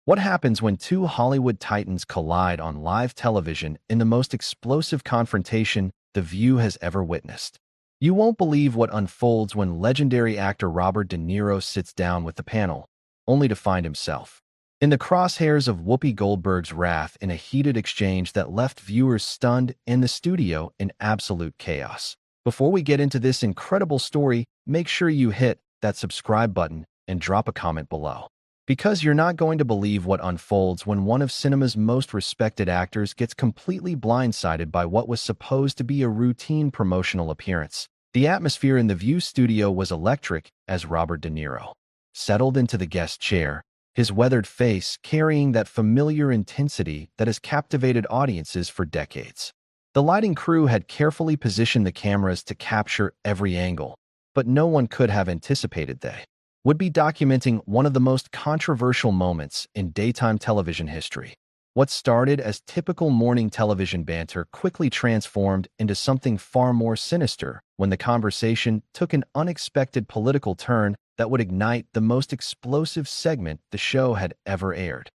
What happens when two Hollywood titans collide on live television in the most explosive confrontation The View has ever witnessed? You won't believe what unfolds when legendary actor Robert De Niro sits down with the panel, only to find himself in the crosshairs of Whoopi Goldberg's wrath in a heated exchange that left viewers stunned and the studio in absolute chaos. Before we get into this incredible story, make sure you hit that subscribe button and drop a comment below. Because you're not going to believe what unfolds when one of cinema's most respected actors gets completely blindsided by what was supposed to be a routine promotional appearance. The atmosphere in the View studio was electric as Robert De Niro settled into the guest chair, his weathered face carrying that familiar intensity that has captivated audiences for decades. The lighting crew had carefully positioned the cameras to capture every angle, but no one could have anticipated they would be documenting one of the most controversial moments in daytime television history. What started as typical morning television banter quickly transformed into something far more sinister when the conversation took an unexpected political turn that would ignite the most explosive segment the show had ever aired.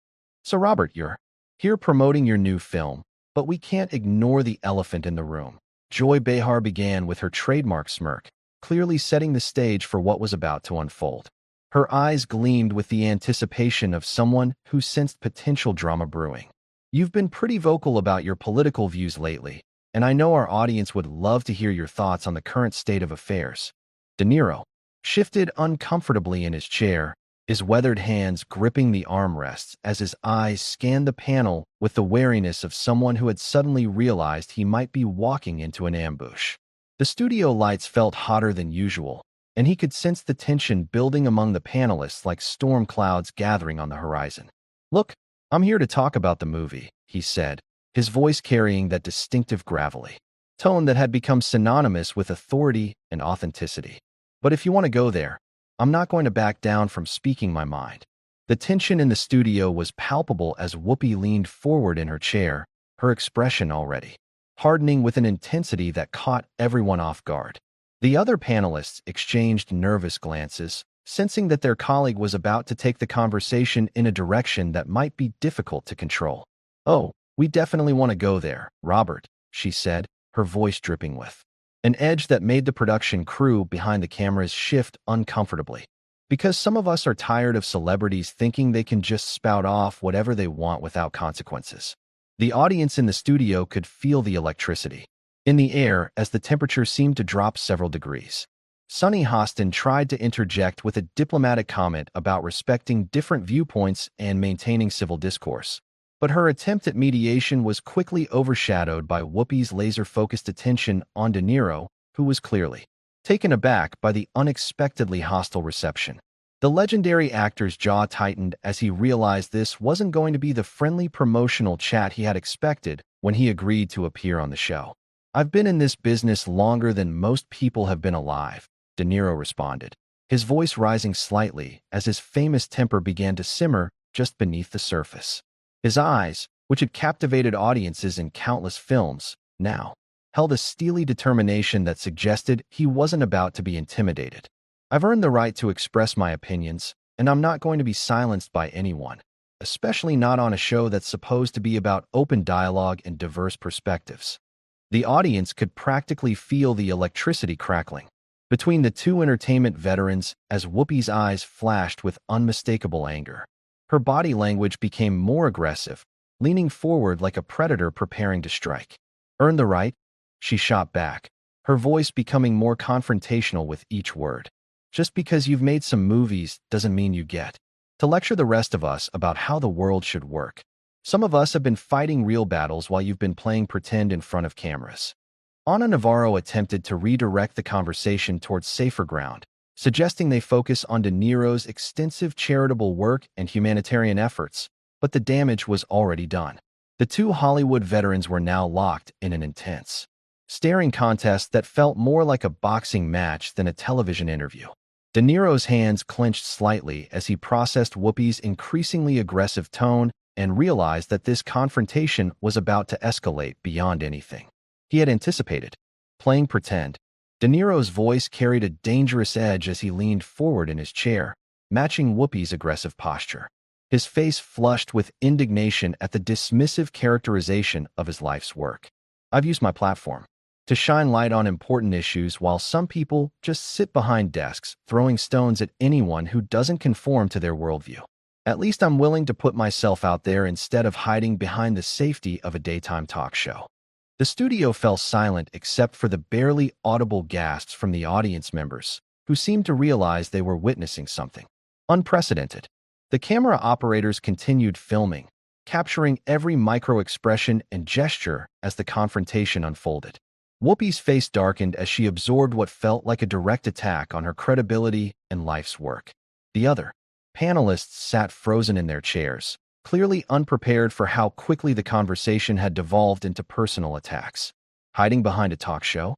So Robert, you're here promoting your new film, but we can't ignore the elephant in the room. Joy Behar began with her trademark smirk, clearly setting the stage for what was about to unfold. Her eyes gleamed with the anticipation of someone who sensed potential drama brewing. You've been pretty vocal about your political views lately, and I know our audience would love to hear your thoughts on the current state of affairs. De Niro shifted uncomfortably in his chair, his weathered hands gripping the armrests as his eyes scanned the panel with the wariness of someone who had suddenly realized he might be walking into an ambush. The studio lights felt hotter than usual, and he could sense the tension building among the panelists like storm clouds gathering on the horizon. "Look, I'm here to talk about the movie," he said, his voice carrying that distinctive gravelly tone that had become synonymous with authority and authenticity. "But if you want to go there, I'm not going to back down from speaking my mind." The tension in the studio was palpable as Whoopi leaned forward in her chair, her expression already hardening with an intensity that caught everyone off guard. The other panelists exchanged nervous glances, sensing that their colleague was about to take the conversation in a direction that might be difficult to control. "Oh, we definitely want to go there, Robert," she said, her voice dripping with an edge that made the production crew behind the cameras shift uncomfortably. "Because some of us are tired of celebrities thinking they can just spout off whatever they want without consequences." The audience in the studio could feel the electricity in the air as the temperature seemed to drop several degrees. Sunny Hostin tried to interject with a diplomatic comment about respecting different viewpoints and maintaining civil discourse, but her attempt at mediation was quickly overshadowed by Whoopi's laser-focused attention on De Niro, who was clearly taken aback by the unexpectedly hostile reception. The legendary actor's jaw tightened as he realized this wasn't going to be the friendly promotional chat he had expected when he agreed to appear on the show. "I've been in this business longer than most people have been alive," De Niro responded, his voice rising slightly as his famous temper began to simmer just beneath the surface. His eyes, which had captivated audiences in countless films, now held a steely determination that suggested he wasn't about to be intimidated. "I've earned the right to express my opinions, and I'm not going to be silenced by anyone, especially not on a show that's supposed to be about open dialogue and diverse perspectives." The audience could practically feel the electricity crackling between the two entertainment veterans as Whoopi's eyes flashed with unmistakable anger. Her body language became more aggressive, leaning forward like a predator preparing to strike. "Earn the right?" she shot back, her voice becoming more confrontational with each word. "Just because you've made some movies doesn't mean you get to lecture the rest of us about how the world should work. Some of us have been fighting real battles while you've been playing pretend in front of cameras." Ana Navarro attempted to redirect the conversation towards safer ground, suggesting they focus on De Niro's extensive charitable work and humanitarian efforts, but the damage was already done. The two Hollywood veterans were now locked in an intense, staring contest that felt more like a boxing match than a television interview. De Niro's hands clenched slightly as he processed Whoopi's increasingly aggressive tone and realized that this confrontation was about to escalate beyond anything he had anticipated. Playing pretend, De Niro's voice carried a dangerous edge as he leaned forward in his chair, matching Whoopi's aggressive posture. his face flushed with indignation at the dismissive characterization of his life's work. I've used my platform to shine light on important issues while some people just sit behind desks throwing stones at anyone who doesn't conform to their worldview. At least I'm willing to put myself out there instead of hiding behind the safety of a daytime talk show. The studio fell silent except for the barely audible gasps from the audience members, who seemed to realize they were witnessing something unprecedented. The camera operators continued filming, capturing every micro-expression and gesture as the confrontation unfolded. Whoopi's face darkened as she absorbed what felt like a direct attack on her credibility and life's work. The other panelists sat frozen in their chairs, clearly unprepared for how quickly the conversation had devolved into personal attacks. Hiding behind a talk show,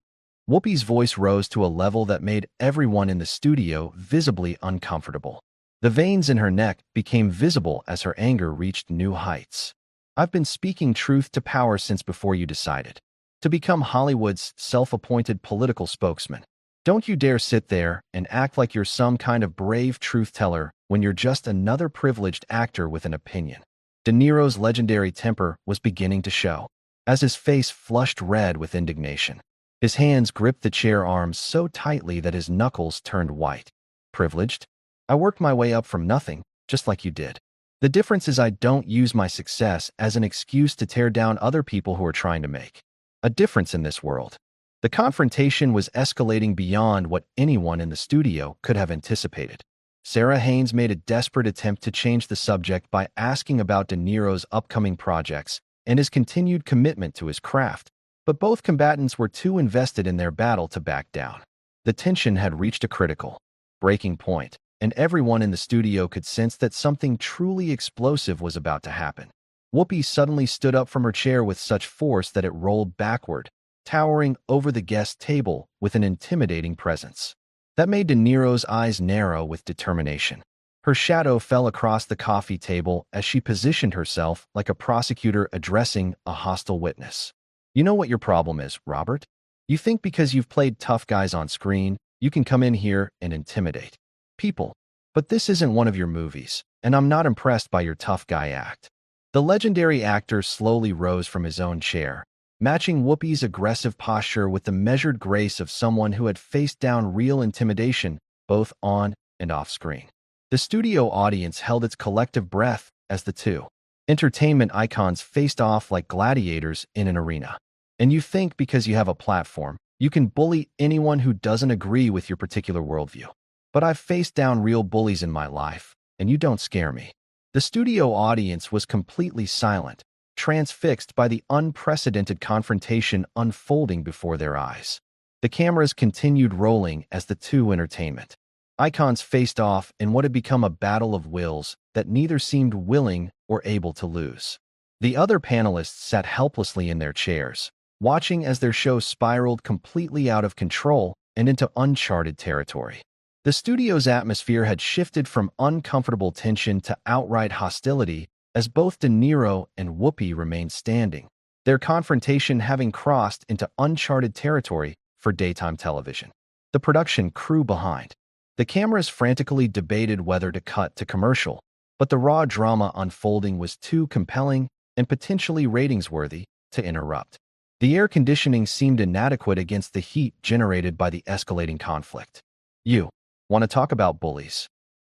Whoopi's voice rose to a level that made everyone in the studio visibly uncomfortable. The veins in her neck became visible as her anger reached new heights. I've been speaking truth to power since before you decided to become Hollywood's self-appointed political spokesman. Don't you dare sit there and act like you're some kind of brave truth-teller when you're just another privileged actor with an opinion. De Niro's legendary temper was beginning to show, as his face flushed red with indignation. His hands gripped the chair arms so tightly that his knuckles turned white. Privileged? I worked my way up from nothing, just like you did. The difference is I don't use my success as an excuse to tear down other people who are trying to make a difference in this world. The confrontation was escalating beyond what anyone in the studio could have anticipated. Sarah Haynes made a desperate attempt to change the subject by asking about De Niro's upcoming projects and his continued commitment to his craft, but both combatants were too invested in their battle to back down. The tension had reached a critical breaking point, and everyone in the studio could sense that something truly explosive was about to happen. Whoopi suddenly stood up from her chair with such force that it rolled backward, towering over the guest table with an intimidating presence. That made De Niro's eyes narrow with determination. Her shadow fell across the coffee table as she positioned herself like a prosecutor addressing a hostile witness. You know what your problem is, Robert? You think because you've played tough guys on screen, you can come in here and intimidate people. But this isn't one of your movies, and I'm not impressed by your tough guy act. The legendary actor slowly rose from his own chair, matching Whoopi's aggressive posture with the measured grace of someone who had faced down real intimidation both on and off screen. The studio audience held its collective breath as the two entertainment icons faced off like gladiators in an arena. And you think because you have a platform, you can bully anyone who doesn't agree with your particular worldview. But I've faced down real bullies in my life, and you don't scare me. The studio audience was completely silent, transfixed by the unprecedented confrontation unfolding before their eyes. The cameras continued rolling as the two entertainment icons faced off in what had become a battle of wills that neither seemed willing or able to lose. The other panelists sat helplessly in their chairs, watching as their show spiraled completely out of control and into uncharted territory. The studio's atmosphere had shifted from uncomfortable tension to outright hostility as both De Niro and Whoopi remained standing, their confrontation having crossed into uncharted territory for daytime television. The production crew behind the cameras frantically debated whether to cut to commercial, but the raw drama unfolding was too compelling and potentially ratings-worthy to interrupt. The air conditioning seemed inadequate against the heat generated by the escalating conflict. You want to talk about bullies?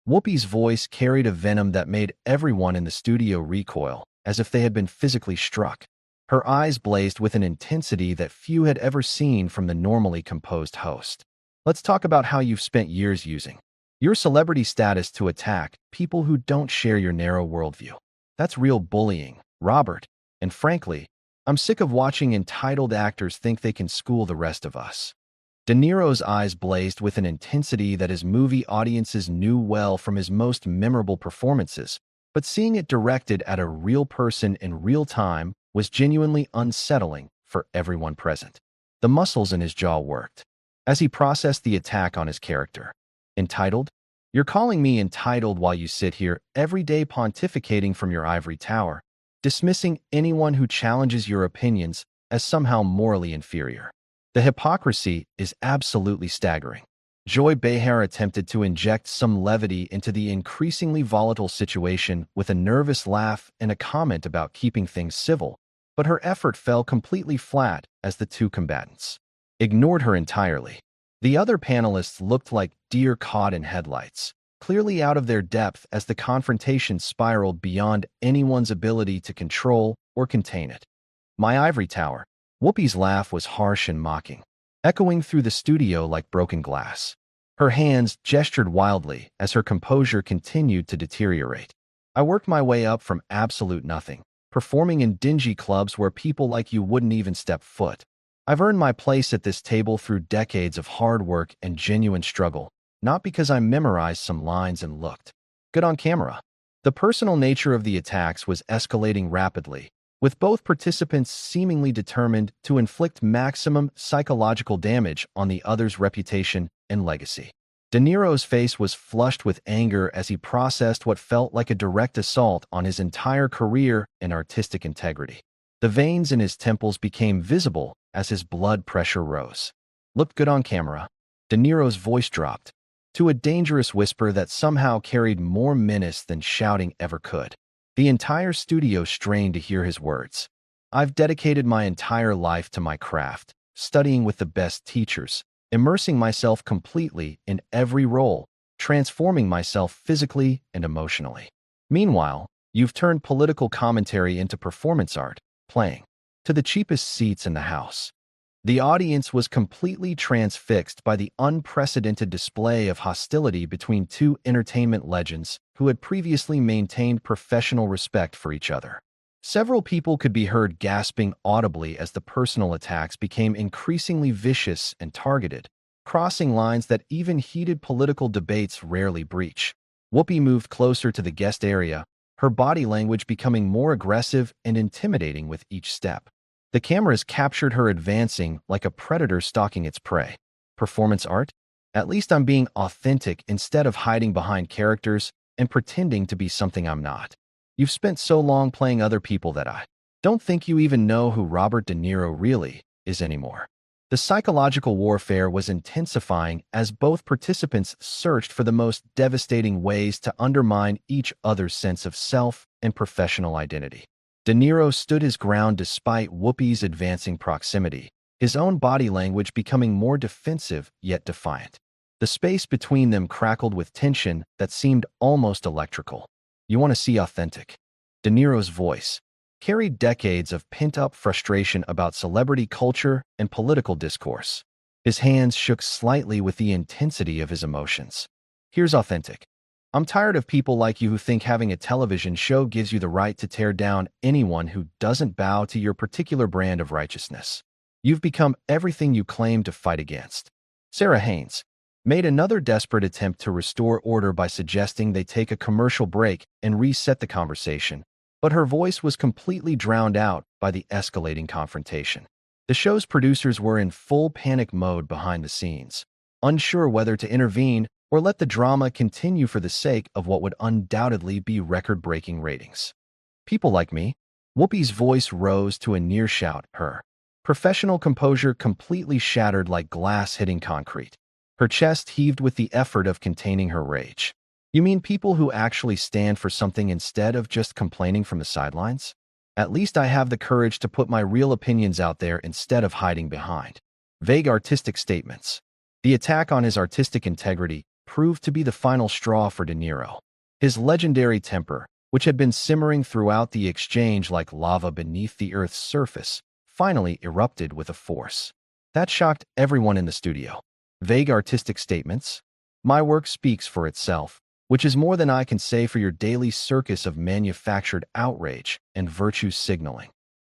Whoopi's voice carried a venom that made everyone in the studio recoil, as if they had been physically struck. Her eyes blazed with an intensity that few had ever seen from the normally composed host. Let's talk about how you've spent years using your celebrity status to attack people who don't share your narrow worldview. That's real bullying, Robert. And frankly, I'm sick of watching entitled actors think they can school the rest of us. De Niro's eyes blazed with an intensity that his movie audiences knew well from his most memorable performances, but seeing it directed at a real person in real time was genuinely unsettling for everyone present. The muscles in his jaw worked as he processed the attack on his character. Entitled? You're calling me entitled while you sit here every day pontificating from your ivory tower, dismissing anyone who challenges your opinions as somehow morally inferior. The hypocrisy is absolutely staggering. Joy Behar attempted to inject some levity into the increasingly volatile situation with a nervous laugh and a comment about keeping things civil, but her effort fell completely flat as the two combatants ignored her entirely. The other panelists looked like deer caught in headlights, clearly out of their depth as the confrontation spiraled beyond anyone's ability to control or contain it. My ivory tower. Whoopi's laugh was harsh and mocking, echoing through the studio like broken glass. Her hands gestured wildly as her composure continued to deteriorate. I worked my way up from absolute nothing, performing in dingy clubs where people like you wouldn't even step foot. I've earned my place at this table through decades of hard work and genuine struggle, not because I memorized some lines and looked good on camera. The personal nature of the attacks was escalating rapidly, with both participants seemingly determined to inflict maximum psychological damage on the other's reputation and legacy. De Niro's face was flushed with anger as he processed what felt like a direct assault on his entire career and artistic integrity. The veins in his temples became visible as his blood pressure rose. Looked good on camera. De Niro's voice dropped to a dangerous whisper that somehow carried more menace than shouting ever could. The entire studio strained to hear his words. I've dedicated my entire life to my craft, studying with the best teachers, immersing myself completely in every role, transforming myself physically and emotionally. Meanwhile, you've turned political commentary into performance art, playing to the cheapest seats in the house. The audience was completely transfixed by the unprecedented display of hostility between two entertainment legends who had previously maintained professional respect for each other. Several people could be heard gasping audibly as the personal attacks became increasingly vicious and targeted, crossing lines that even heated political debates rarely breach. Whoopi moved closer to the guest area, her body language becoming more aggressive and intimidating with each step. The cameras captured her advancing like a predator stalking its prey. Performance art? At least I'm being authentic instead of hiding behind characters and pretending to be something I'm not. You've spent so long playing other people that I don't think you even know who Robert De Niro really is anymore. The psychological warfare was intensifying as both participants searched for the most devastating ways to undermine each other's sense of self and professional identity. De Niro stood his ground despite Whoopi's advancing proximity, his own body language becoming more defensive yet defiant. The space between them crackled with tension that seemed almost electrical. You want to see authentic? De Niro's voice carried decades of pent-up frustration about celebrity culture and political discourse. His hands shook slightly with the intensity of his emotions. Here's authentic. I'm tired of people like you who think having a television show gives you the right to tear down anyone who doesn't bow to your particular brand of righteousness. You've become everything you claim to fight against. Sarah Haynes made another desperate attempt to restore order by suggesting they take a commercial break and reset the conversation, but her voice was completely drowned out by the escalating confrontation. The show's producers were in full panic mode behind the scenes, unsure whether to intervene or let the drama continue for the sake of what would undoubtedly be record-breaking ratings. People like me? Whoopi's voice rose to a near shout, her professional composure completely shattered like glass hitting concrete. Her chest heaved with the effort of containing her rage. You mean people who actually stand for something instead of just complaining from the sidelines? At least I have the courage to put my real opinions out there instead of hiding behind vague artistic statements. The attack on his artistic integrity proved to be the final straw for De Niro. His legendary temper, which had been simmering throughout the exchange like lava beneath the Earth's surface, finally erupted with a force that shocked everyone in the studio. Vague artistic statements? My work speaks for itself, which is more than I can say for your daily circus of manufactured outrage and virtue signaling.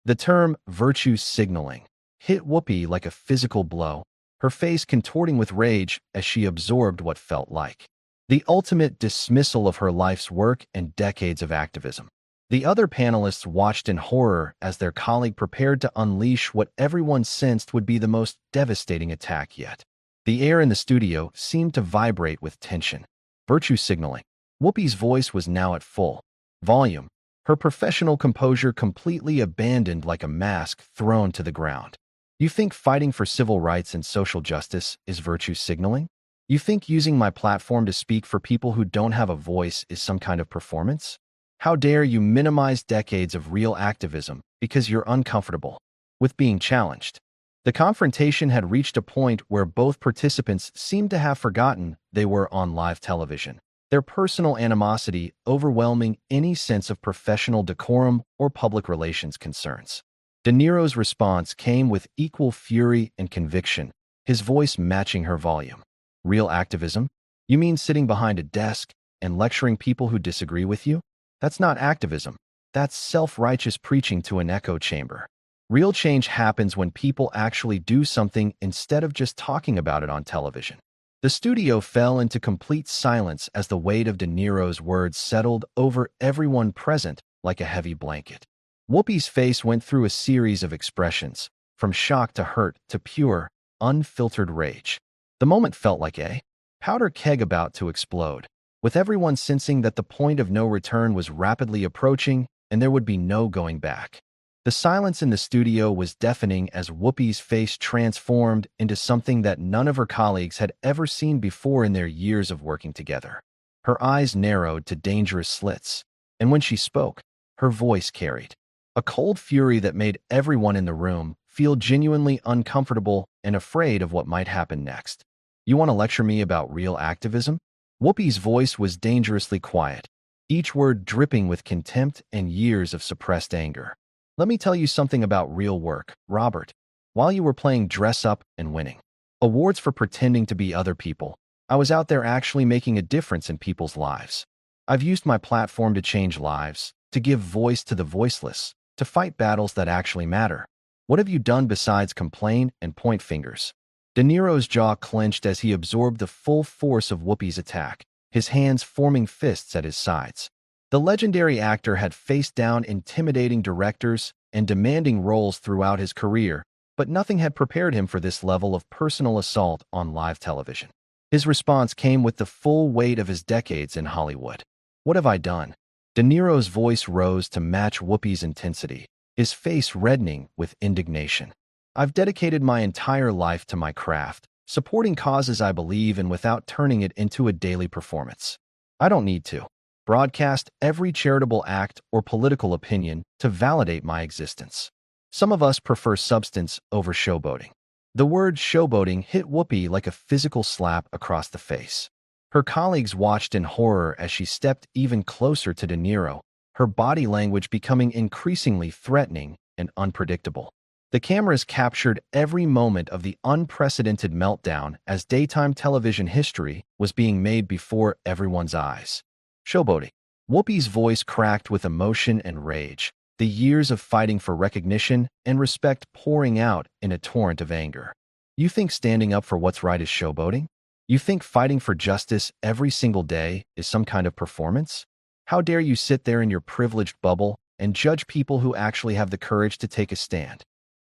The term virtue signaling hit Whoopi like a physical blow, her face contorting with rage as she absorbed what felt like the ultimate dismissal of her life's work and decades of activism. The other panelists watched in horror as their colleague prepared to unleash what everyone sensed would be the most devastating attack yet. The air in the studio seemed to vibrate with tension. Virtue signaling. Whoopi's voice was now at full volume, her professional composure completely abandoned like a mask thrown to the ground. You think fighting for civil rights and social justice is virtue signaling? You think using my platform to speak for people who don't have a voice is some kind of performance? How dare you minimize decades of real activism because you're uncomfortable with being challenged? The confrontation had reached a point where both participants seemed to have forgotten they were on live television, their personal animosity overwhelming any sense of professional decorum or public relations concerns. De Niro's response came with equal fury and conviction, his voice matching her volume. Real activism? You mean sitting behind a desk and lecturing people who disagree with you? That's not activism. That's self-righteous preaching to an echo chamber. Real change happens when people actually do something instead of just talking about it on television. The studio fell into complete silence as the weight of De Niro's words settled over everyone present like a heavy blanket. Whoopi's face went through a series of expressions, from shock to hurt to pure, unfiltered rage. The moment felt like a powder keg about to explode, with everyone sensing that the point of no return was rapidly approaching and there would be no going back. The silence in the studio was deafening as Whoopi's face transformed into something that none of her colleagues had ever seen before in their years of working together. Her eyes narrowed to dangerous slits, and when she spoke, her voice carried a cold fury that made everyone in the room feel genuinely uncomfortable and afraid of what might happen next. You want to lecture me about real activism? Whoopi's voice was dangerously quiet, each word dripping with contempt and years of suppressed anger. Let me tell you something about real work, Robert. While you were playing dress-up and winning awards for pretending to be other people, I was out there actually making a difference in people's lives. I've used my platform to change lives, to give voice to the voiceless, to fight battles that actually matter. What have you done besides complain and point fingers? De Niro's jaw clenched as he absorbed the full force of Whoopi's attack, his hands forming fists at his sides. The legendary actor had faced down intimidating directors and demanding roles throughout his career, but nothing had prepared him for this level of personal assault on live television. His response came with the full weight of his decades in Hollywood. What have I done? De Niro's voice rose to match Whoopi's intensity, his face reddening with indignation. I've dedicated my entire life to my craft, supporting causes I believe in without turning it into a daily performance. I don't need to broadcast every charitable act or political opinion to validate my existence. Some of us prefer substance over showboating. The word showboating hit Whoopi like a physical slap across the face. Her colleagues watched in horror as she stepped even closer to De Niro, her body language becoming increasingly threatening and unpredictable. The cameras captured every moment of the unprecedented meltdown as daytime television history was being made before everyone's eyes. Showboating. Whoopi's voice cracked with emotion and rage, the years of fighting for recognition and respect pouring out in a torrent of anger. You think standing up for what's right is showboating? You think fighting for justice every single day is some kind of performance? How dare you sit there in your privileged bubble and judge people who actually have the courage to take a stand?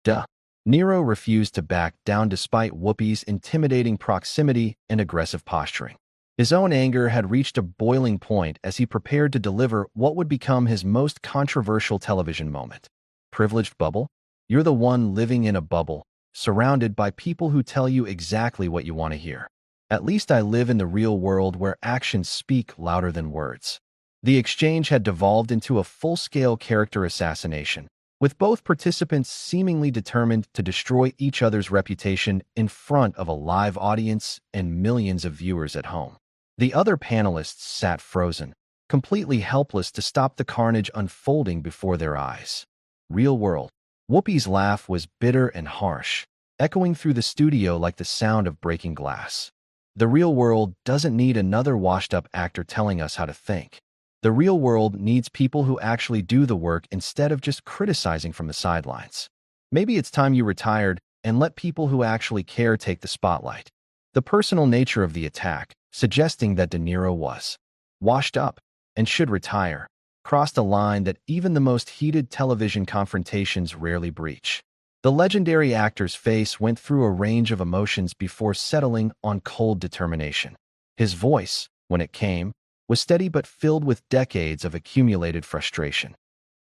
Duh. Niro refused to back down despite Whoopi's intimidating proximity and aggressive posturing. His own anger had reached a boiling point as he prepared to deliver what would become his most controversial television moment. Privileged bubble? You're the one living in a bubble, surrounded by people who tell you exactly what you want to hear. At least I live in the real world where actions speak louder than words. The exchange had devolved into a full-scale character assassination, with both participants seemingly determined to destroy each other's reputation in front of a live audience and millions of viewers at home. The other panelists sat frozen, completely helpless to stop the carnage unfolding before their eyes. Real world. Whoopi's laugh was bitter and harsh, echoing through the studio like the sound of breaking glass. The real world doesn't need another washed-up actor telling us how to think. The real world needs people who actually do the work instead of just criticizing from the sidelines. Maybe it's time you retired and let people who actually care take the spotlight. The personal nature of the attack, suggesting that De Niro was washed up and should retire, crossed a line that even the most heated television confrontations rarely breach. The legendary actor's face went through a range of emotions before settling on cold determination. His voice, when it came, was steady but filled with decades of accumulated frustration.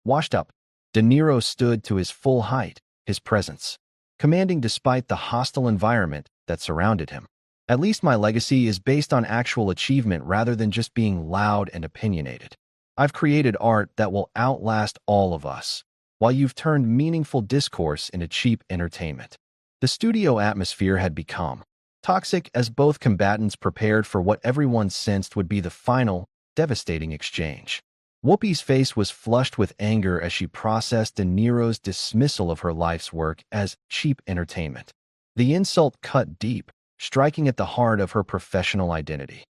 Washed up, De Niro stood to his full height, his presence commanding despite the hostile environment that surrounded him. At least my legacy is based on actual achievement rather than just being loud and opinionated. I've created art that will outlast all of us, while you've turned meaningful discourse into cheap entertainment. The studio atmosphere had become toxic as both combatants prepared for what everyone sensed would be the final, devastating exchange. Whoopi's face was flushed with anger as she processed Niro's dismissal of her life's work as cheap entertainment. The insult cut deep, striking at the heart of her professional identity.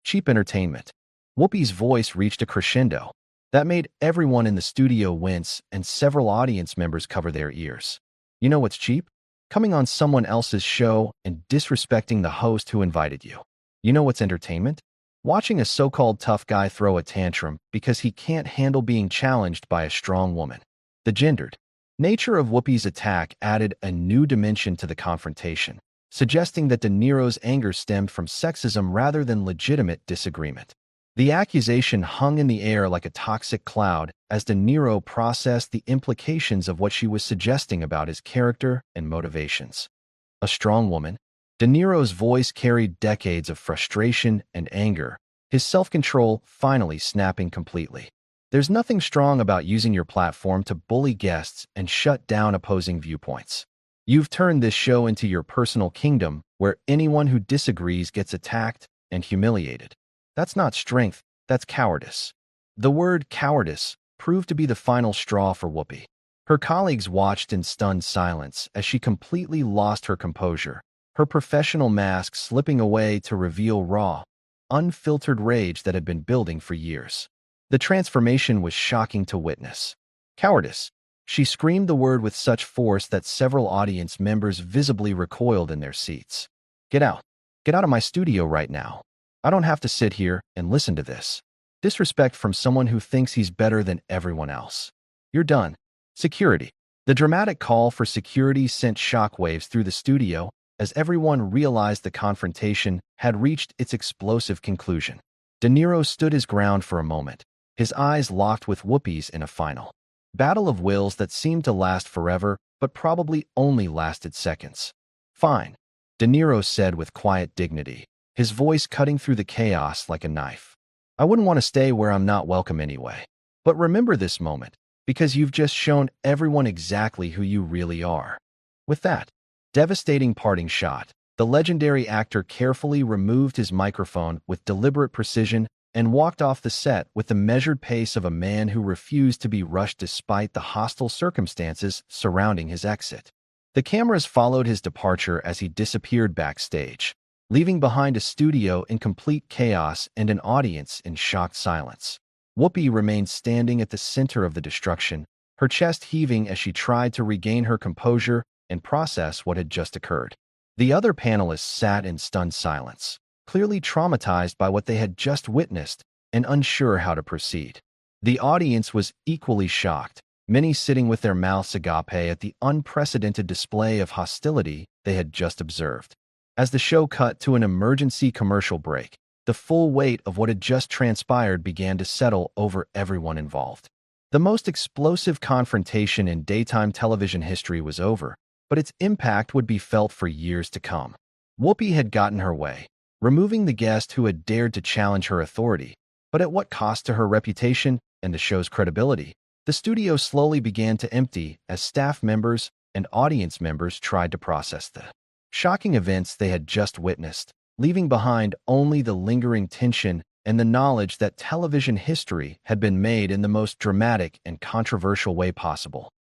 Cheap entertainment. Whoopi's voice reached a crescendo that made everyone in the studio wince and several audience members cover their ears. You know what's cheap? Coming on someone else's show and disrespecting the host who invited you. You know what's entertainment? Watching a so-called tough guy throw a tantrum because he can't handle being challenged by a strong woman. The gendered nature of Whoopi's attack added a new dimension to the confrontation, suggesting that Niro's anger stemmed from sexism rather than legitimate disagreement. The accusation hung in the air like a toxic cloud as Niro processed the implications of what she was suggesting about his character and motivations. A strong woman, Niro's voice carried decades of frustration and anger, his self-control finally snapping completely. There's nothing strong about using your platform to bully guests and shut down opposing viewpoints. You've turned this show into your personal kingdom where anyone who disagrees gets attacked and humiliated. That's not strength, that's cowardice. The word cowardice proved to be the final straw for Whoopi. Her colleagues watched in stunned silence as she completely lost her composure, her professional mask slipping away to reveal raw, unfiltered rage that had been building for years. The transformation was shocking to witness. Cowardice. She screamed the word with such force that several audience members visibly recoiled in their seats. Get out. Get out of my studio right now. I don't have to sit here and listen to this. Disrespect from someone who thinks he's better than everyone else. You're done. Security. The dramatic call for security sent shockwaves through the studio as everyone realized the confrontation had reached its explosive conclusion. Niro stood his ground for a moment, his eyes locked with Whoopi's in a final battle of wills that seemed to last forever but probably only lasted seconds. Fine, Niro said with quiet dignity, his voice cutting through the chaos like a knife. I wouldn't want to stay where I'm not welcome anyway. But remember this moment, because you've just shown everyone exactly who you really are. With that devastating parting shot, the legendary actor carefully removed his microphone with deliberate precision and walked off the set with the measured pace of a man who refused to be rushed despite the hostile circumstances surrounding his exit. The cameras followed his departure as he disappeared backstage, leaving behind a studio in complete chaos and an audience in shocked silence. Whoopi remained standing at the center of the destruction, her chest heaving as she tried to regain her composure and process what had just occurred. The other panelists sat in stunned silence, clearly traumatized by what they had just witnessed and unsure how to proceed. The audience was equally shocked, many sitting with their mouths agape at the unprecedented display of hostility they had just observed. As the show cut to an emergency commercial break, the full weight of what had just transpired began to settle over everyone involved. The most explosive confrontation in daytime television history was over, but its impact would be felt for years to come. Whoopi had gotten her way, removing the guest who had dared to challenge her authority, but at what cost to her reputation and the show's credibility? The studio slowly began to empty as staff members and audience members tried to process the shocking events they had just witnessed, leaving behind only the lingering tension and the knowledge that television history had been made in the most dramatic and controversial way possible.